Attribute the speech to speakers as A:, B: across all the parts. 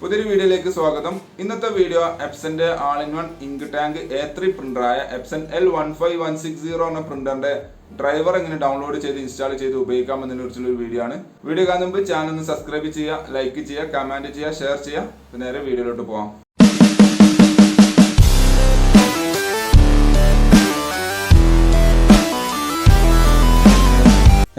A: പുതിയൊരു വീഡിയോയിലേക്ക് സ്വാഗതം. ഇന്നത്തെ വീഡിയോ എപ്സന്റെ all in one ink tank A3 പ്രിന്ററായ എപ്സൺ L15160 എന്ന പ്രിന്ററിന്റെ ഡ്രൈവർ എങ്ങനെ ഡൗൺലോഡ് ചെയ്ത് ഇൻസ്റ്റാൾ ചെയ്ത് ഉപയോഗിക്കാമെന്നതിനെ കുറിച്ചുള്ള ഒരു വീഡിയോ ആണ്. വീഡിയോ കാണുന്ന മുമ്പ് ചാനൽ ഒന്ന് സബ്സ്ക്രൈബ് ചെയ്യുക, ലൈക്ക് ചെയ്യുക, കമന്റ് ചെയ്യുക, ഷെയർ ചെയ്യുക. നേരെ വീഡിയോയിലോട്ട് പോകാം.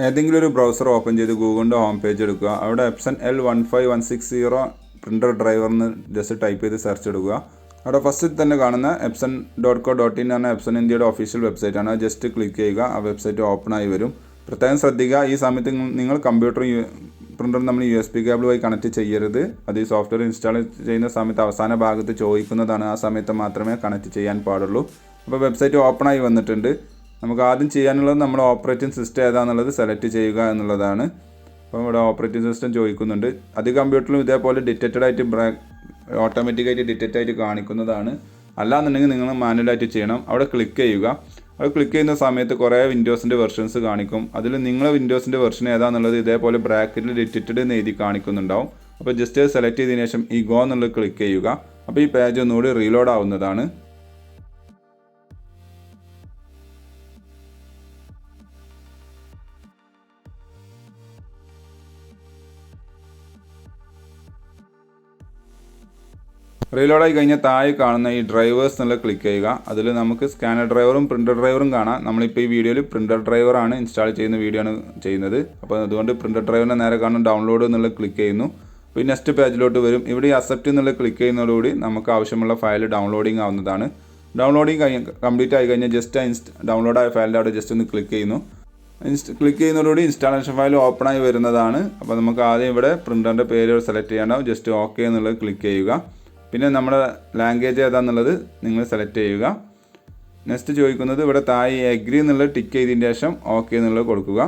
A: ഏതെങ്കിലും ഒരു ബ്രൗസർ ഓപ്പൺ ചെയ്ത് ഗൂഗിളിൻ്റെ ഹോം പേജ് എടുക്കുക. അവിടെ എപ്സൺ L15160 പ്രിൻ്റർ ഡ്രൈവറിന് ജസ്റ്റ് ടൈപ്പ് ചെയ്ത് സെർച്ച് എടുക്കുക. അവിടെ ഫസ്റ്റ് തന്നെ കാണുന്ന epson.co.in എന്ന എപ്സൺ ഇന്ത്യയുടെ ഒഫീഷ്യൽ വെബ്സൈറ്റ് ആണ്. ജസ്റ്റ് ക്ലിക്ക് ചെയ്യുക, ആ വെബ്സൈറ്റ് ഓപ്പൺ ആയി വരും. പ്രത്യേകം ശ്രദ്ധിക്കുക, ഈ സമയത്ത് നിങ്ങൾ പ്രിൻ്റർ നമ്മൾ USB കേബിൾ വഴി കണക്ട് ചെയ്യരുത്. അത് ഈ സോഫ്റ്റ്വെയർ ഇൻസ്റ്റാൾ ചെയ്യുന്ന സമയത്ത് അവസാന ഭാഗത്ത് ചോദിക്കുന്നതാണ്, ആ സമയത്ത് മാത്രമേ കണക്ട് ചെയ്യാൻ പാടുള്ളൂ. അപ്പോൾ വെബ്സൈറ്റ് ഓപ്പൺ ആയി വന്നിട്ടുണ്ട്. നമുക്ക് ആദ്യം ചെയ്യാനുള്ളത് നമ്മുടെ ഓപ്പറേറ്റിംഗ് സിസ്റ്റം ഏതാണെന്നുള്ളത് സെലക്ട് ചെയ്യുക എന്നുള്ളതാണ്. അപ്പോൾ ഇവിടെ ഓപ്പറേറ്റിംഗ് സിസ്റ്റം ചോദിക്കുന്നുണ്ട്. അധിക കമ്പ്യൂട്ടറിലും ഇതേപോലെ ഡിറ്റക്റ്റഡ് ആയിട്ട് ഓട്ടോമാറ്റിക്കായിട്ട് ഡിറ്റക്റ്റ് ആയിട്ട് കാണിക്കുന്നതാണ്. അല്ലാന്നുണ്ടെങ്കിൽ നിങ്ങൾ മാനുവലായിട്ട് ചെയ്യണം. അവിടെ ക്ലിക്ക് ചെയ്യുക. അവിടെ ക്ലിക്ക് ചെയ്യുന്ന സമയത്ത് കുറേ വിൻഡോസിൻ്റെ വെർഷൻസ് കാണിക്കും. അതിൽ നിങ്ങളെ വിൻഡോസിൻ്റെ വെർഷൻ ഏതാണെന്നുള്ളത് ഇതേപോലെ ബ്രാക്കറ്റിൽ ഡിറ്റക്റ്റഡ് എന്ന് എഴുതി കാണിക്കുന്നുണ്ടാവും. അപ്പോൾ ജസ്റ്റ് സെലക്ട് ചെയ്തതിനു ശേഷം ഈ ഗോ എന്നുള്ളത് ക്ലിക്ക് ചെയ്യുക. അപ്പോൾ ഈ പേജ് ഒന്നുകൂടി റീലോഡ് ആവുന്നതാണ്. റീലോഡായി കഴിഞ്ഞാൽ താഴെ കാണുന്ന ഈ ഡ്രൈവേഴ്സ് എന്നുള്ളത് ക്ലിക്ക് ചെയ്യുക. അതിൽ നമുക്ക് സ്കാനർ ഡ്രൈവറും പ്രിൻ്റർ ഡ്രൈവറും കാണാം. നമ്മളിപ്പോൾ ഈ വീഡിയോയിൽ പ്രിൻ്റർ ഡ്രൈവറാണ് ഇൻസ്റ്റാൾ ചെയ്യുന്ന വീഡിയോ ആണ് ചെയ്യുന്നത്. അപ്പോൾ അതുകൊണ്ട് പ്രിൻ്റർ ഡ്രൈവറിൻ്റെ നേരെ കാണുന്ന ഡൗൺലോഡ് എന്നുള്ളത് ക്ലിക്ക് ചെയ്യുന്നു. അപ്പോൾ ഈ നെക്സ്റ്റ് പേജിലോട്ട് വരും. ഇവിടെ ഈ അക്സെപ്റ്റ് എന്നുള്ളത് ക്ലിക്ക് ചെയ്യുന്നതോടുകൂടി നമുക്ക് ആവശ്യമുള്ള ഫയൽ ഡൗൺലോഡിങ് ആവുന്നതാണ്. ഡൗൺലോഡിങ് കംപ്ലീറ്റ് ആയി കഴിഞ്ഞാൽ ജസ്റ്റ് ഡൗൺലോഡ് ആയ ഫയലിൻ്റെ അവിടെ ജസ്റ്റ് ഒന്ന് ക്ലിക്ക് ചെയ്യുന്നു. ക്ലിക്ക് ചെയ്യുന്നതോടുകൂടി ഇൻസ്റ്റാളേഷൻ ഫയൽ ഓപ്പൺ ആയി വരുന്നതാണ്. അപ്പോൾ നമുക്ക് ആദ്യം ഇവിടെ പ്രിൻ്ററിൻ്റെ പേര് സെലക്ട് ചെയ്യേണ്ടാവും. ജസ്റ്റ് ഓക്കെ എന്നുള്ളത് ക്ലിക്ക് ചെയ്യുക. പിന്നെ നമ്മുടെ ലാംഗ്വേജ് ഏതാണെന്നുള്ളത് നിങ്ങൾ സെലക്ട് ചെയ്യുക. നെക്സ്റ്റ് ചോദിക്കുന്നത് ഇവിടെ താഴെ എഗ്രി എന്നുള്ളത് ടിക്ക് ചെയ്തതിന് ശേഷം ഓക്കെ എന്നുള്ളത് കൊടുക്കുക.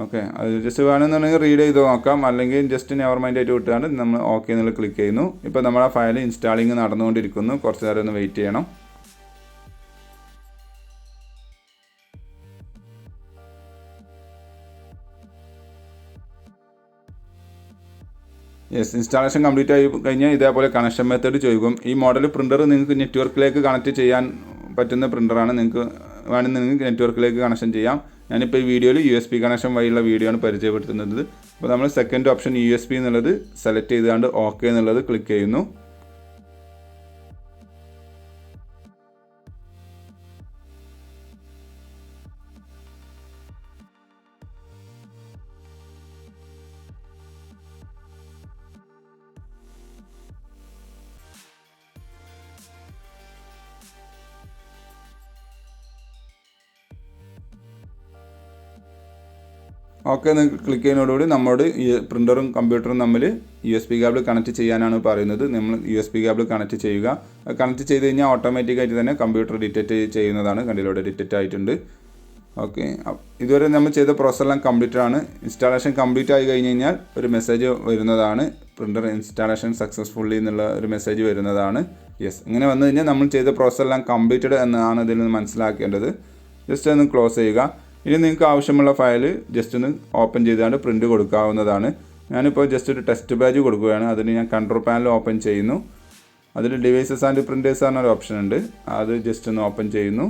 A: ഓക്കെ, അത് ജസ്റ്റ് വേണമെന്നുണ്ടെങ്കിൽ റീഡ് ചെയ്ത് നോക്കാം, അല്ലെങ്കിൽ ജസ്റ്റ് നെവർ മൈൻഡ് ആയിട്ട് വിട്ടാണ്ട് നമ്മൾ ഓക്കെ എന്നുള്ളത് ക്ലിക്ക് ചെയ്യുന്നു. ഇപ്പോൾ നമ്മുടെ ഫയൽ ഇൻസ്റ്റാളിങ് നടന്നുകൊണ്ടിരിക്കുന്നു. കുറച്ച് നേരം ഒന്ന് വെയിറ്റ് ചെയ്യണം. യെസ്, ഇൻസ്റ്റാളേഷൻ കംപ്ലീറ്റ് ആയി കഴിഞ്ഞാൽ ഇതേപോലെ കണക്ഷൻ മെത്തേഡ് ചോദിക്കും. ഈ മോഡൽ പ്രിൻ്റർ നിങ്ങൾക്ക് നെറ്റ്വർക്കിലേക്ക് കണക്ട് ചെയ്യാൻ പറ്റുന്ന പ്രിൻ്ററാണ്. നിങ്ങൾക്ക് വേണമെങ്കിൽ നെറ്റ്വർക്കിലേക്ക് കണക്ഷൻ ചെയ്യാം. ഞാനിപ്പോൾ ഈ വീഡിയോയിൽ USB കണക്ഷൻ വഴിയുള്ള വീഡിയോ ആണ് പരിചയപ്പെടുത്തുന്നത്. അപ്പോൾ നമ്മൾ സെക്കൻഡ് ഓപ്ഷൻ USB എന്നുള്ളത് സെലക്ട് ചെയ്തുകൊണ്ട് ഓക്കെ എന്നുള്ളത് ക്ലിക്ക് ചെയ്യുന്നു. ഓക്കെ എന്ന് ക്ലിക്ക് ചെയ്യുന്നതോടുകൂടി നമ്മോട് ഈ പ്രിൻ്ററും കമ്പ്യൂട്ടറും തമ്മിൽ USB കേബിൾ കണക്ട് ചെയ്യാനാണ് പറയുന്നത്. നമ്മൾ USB കേബിൾ കണക്ട് ചെയ്യുക. കണക്ട് ചെയ്ത് കഴിഞ്ഞാൽ ഓട്ടോമാറ്റിക്കായിട്ട് തന്നെ കമ്പ്യൂട്ടർ ഡിറ്റക്റ്റ് ചെയ്യുന്നതാണ്. കണ്ടിലൂടെ ഡിറ്റക്റ്റ് ആയിട്ടുണ്ട്. ഓക്കെ, ഇതുവരെ നമ്മൾ ചെയ്ത പ്രോസസ്സെല്ലാം കംപ്ലീറ്റ് ആണ്. ഇൻസ്റ്റാളേഷൻ കംപ്ലീറ്റ് ആയി കഴിഞ്ഞ് കഴിഞ്ഞാൽ ഒരു മെസ്സേജ് വരുന്നതാണ്. പ്രിൻ്റർ ഇൻസ്റ്റാളേഷൻ സക്സസ്ഫുള്ളി എന്നുള്ള ഒരു മെസ്സേജ് വരുന്നതാണ്. യെസ്, ഇങ്ങനെ വന്നു കഴിഞ്ഞാൽ നമ്മൾ ചെയ്ത പ്രോസസ്സെല്ലാം കംപ്ലീറ്റഡ് എന്നാണ് ഇതിൽ നിന്ന് മനസ്സിലാക്കേണ്ടത്. ജസ്റ്റ് ഒന്ന് ക്ലോസ് ചെയ്യുക. ഇനി നിങ്ങൾക്ക് ആവശ്യമുള്ള ഫയൽ ജസ്റ്റ് ഒന്ന് ഓപ്പൺ ചെയ്തുകൊണ്ട് പ്രിൻ്റ് കൊടുക്കാവുന്നതാണ്. ഞാനിപ്പോൾ ജസ്റ്റ് ഒരു ടെസ്റ്റ് പേജ് കൊടുക്കുകയാണ്. അതിന് ഞാൻ കൺട്രോൾ പാനൽ ഓപ്പൺ ചെയ്യുന്നു. അതിൽ ഡിവൈസസ് ആൻഡ് പ്രിൻറ്റേഴ്സ് എന്നൊരു ഓപ്ഷൻ ഉണ്ട്. അത് ജസ്റ്റ് ഒന്ന് ഓപ്പൺ ചെയ്യുന്നു.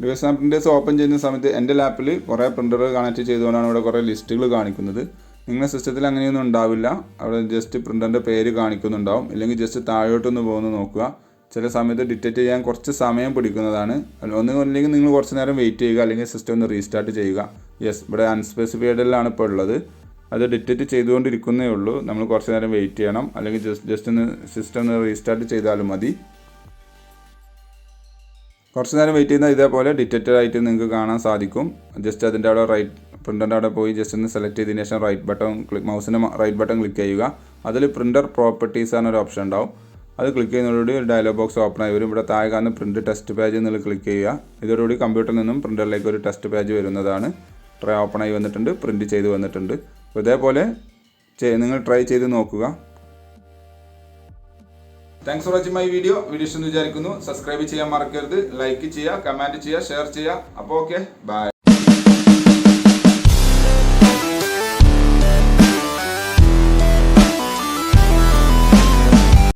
A: ഡിവൈസ് ആൻഡ് പ്രിൻറ്റേഴ്സ് ഓപ്പൺ ചെയ്യുന്ന സമയത്ത് എൻ്റെ ലാപ്പിൽ കുറേ പ്രിൻ്ററുകൾ കണക്ട് ചെയ്തുകൊണ്ടാണ് ഇവിടെ കുറേ ലിസ്റ്റുകൾ കാണിക്കുന്നത്. നിങ്ങളുടെ സിസ്റ്റത്തിൽ അങ്ങനെയൊന്നും ഉണ്ടാവില്ല. അവിടെ ജസ്റ്റ് പ്രിൻ്ററിൻ്റെ പേര് കാണിക്കുന്നുണ്ടാവും. ഇല്ലെങ്കിൽ ജസ്റ്റ് താഴോട്ടൊന്ന് പോകുന്നു നോക്കുക. ചില സമയത്ത് ഡിറ്റക്റ്റ് ചെയ്യാൻ കുറച്ച് സമയം പിടിക്കുന്നതാണ്. ഒന്നുമില്ലെങ്കിൽ നിങ്ങൾ കുറച്ച് നേരം വെയിറ്റ് ചെയ്യുക, അല്ലെങ്കിൽ സിസ്റ്റം ഒന്ന് റീസ്റ്റാർട്ട് ചെയ്യുക. യെസ്, ഇവിടെ അൺസ്പെസിഫൈഡിലാണ് ഇപ്പോൾ ഉള്ളത്. അത് ഡിറ്റക്റ്റ് ചെയ്തുകൊണ്ടിരിക്കുന്നേ ഉള്ളൂ. നമ്മൾ കുറച്ച് നേരം വെയിറ്റ് ചെയ്യണം, അല്ലെങ്കിൽ ജസ്റ്റ് ഒന്ന് സിസ്റ്റം ഒന്ന് റീസ്റ്റാർട്ട് ചെയ്താലും മതി. കുറച്ച് നേരം വെയിറ്റ് ചെയ്യുന്ന ഇതേപോലെ ഡിറ്റക്റ്റഡ് ആയിട്ട് നിങ്ങൾക്ക് കാണാൻ സാധിക്കും. ജസ്റ്റ് അതിൻ്റെ അവിടെ പ്രിൻ്ററിൻ്റെ അവിടെ പോയി ജസ്റ്റ് ഒന്ന് സെലക്ട് ചെയ്തതിന് ശേഷം മൗസിൻ്റെ റൈറ്റ് ബട്ടൺ ക്ലിക്ക് ചെയ്യുക. അതിൽ പ്രിൻ്റർ പ്രോപ്പർട്ടീസ് എന്നൊരു ഓപ്ഷൻ ഉണ്ടാവും. അത് ക്ലിക്ക് ചെയ്യുന്നതോടുകൂടി ഒരു ഡയലോഗ് ബോക്സ് ഓപ്പൺ ആയി വരും. ഇവിടെ താഴെ കാണുന്ന പ്രിൻറ്റ് ടെസ്റ്റ് പേജ് എന്നുള്ള ക്ലിക്ക് ചെയ്യുക. ഇതോടുകൂടി കമ്പ്യൂട്ടറിൽ നിന്നും പ്രിൻ്ററിലേക്ക് ഒരു ടെസ്റ്റ് പേജ് വരുന്നതാണ്. ട്രേ ഓപ്പൺ ആയി വന്നിട്ടുണ്ട്, പ്രിൻറ്റ് ചെയ്ത് വന്നിട്ടുണ്ട്. അപ്പോൾ ഇതേപോലെ നിങ്ങൾ ട്രൈ ചെയ്ത് നോക്കുക. Thanks for watching my video ഇഷ്ടമെന്ന് വിചാരിക്കുന്നു. സബ്സ്ക്രൈബ് ചെയ്യാൻ മറക്കരുത്, ലൈക്ക് ചെയ്യുക, കമൻറ്റ് ചെയ്യുക, ഷെയർ ചെയ്യുക. അപ്പോൾ ഓക്കെ, ബൈ.